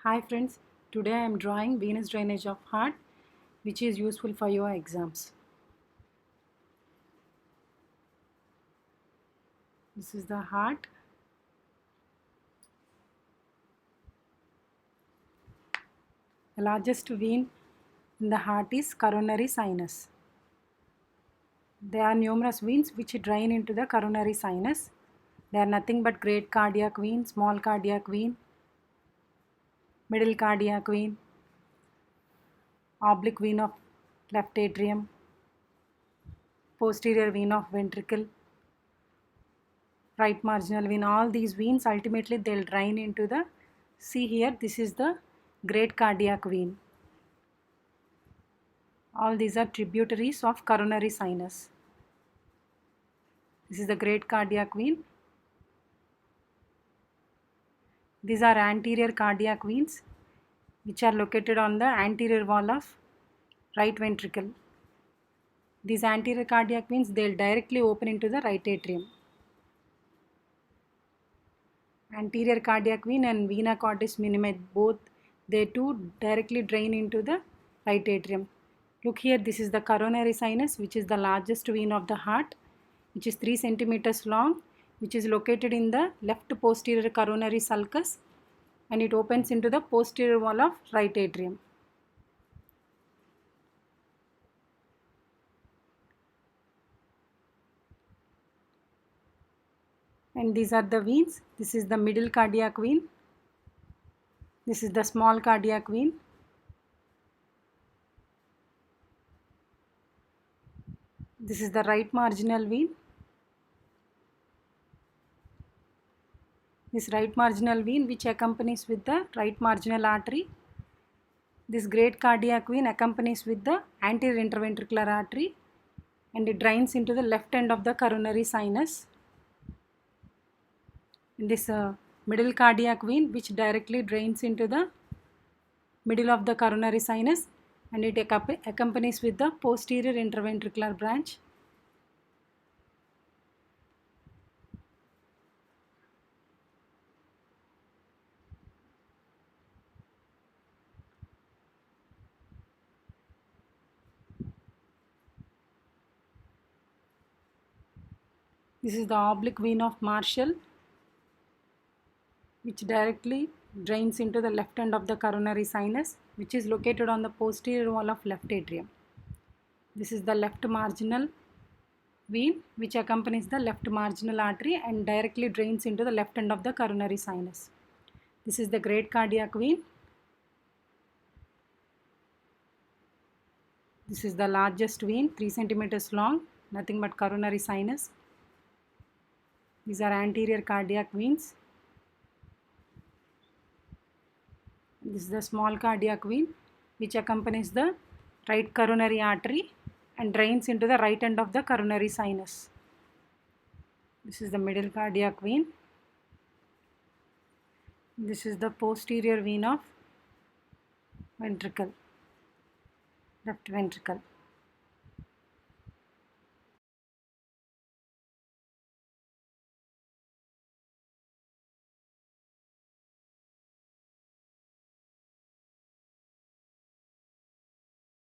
Hi friends, today I am drawing venous drainage of heart which is useful for your exams. This is the heart. The largest vein in the heart is coronary sinus. There are numerous veins which drain into the coronary sinus. They are nothing but great cardiac vein, small cardiac vein, middle cardiac vein, oblique vein of left atrium, posterior vein of ventricle, right marginal vein. All these veins ultimately they'll drain into the, see here, this is the great cardiac vein. All these are tributaries of coronary sinus. This is the great cardiac vein. These are anterior cardiac veins which are located on the anterior wall of right ventricle. These anterior cardiac veins, they'll directly open into the right atrium. Anterior cardiac vein and vena cordis minima, both they too directly drain into the right atrium. Look here, this is the coronary sinus, which is the largest vein of the heart, which is 3 centimeters long, which is located in the left posterior coronary sulcus, and it opens into the posterior wall of right atrium. And these are the veins. This is the middle cardiac vein. This is the small cardiac vein. This is the right marginal vein. This right marginal vein which accompanies with the right marginal artery. This great cardiac vein accompanies with the anterior interventricular artery and it drains into the left end of the coronary sinus. And this middle cardiac vein which directly drains into the middle of the coronary sinus and it accompanies with the posterior interventricular branch. This is the oblique vein of Marshall which directly drains into the left end of the coronary sinus which is located on the posterior wall of left atrium. This is the left marginal vein which accompanies the left marginal artery and directly drains into the left end of the coronary sinus. This is the great cardiac vein. This is the largest vein, 3 centimeters long, nothing but coronary sinus. These are anterior cardiac veins. This is the small cardiac vein which accompanies the right coronary artery and drains into the right end of the coronary sinus. This is the middle cardiac vein. This is the posterior vein of ventricle, left ventricle.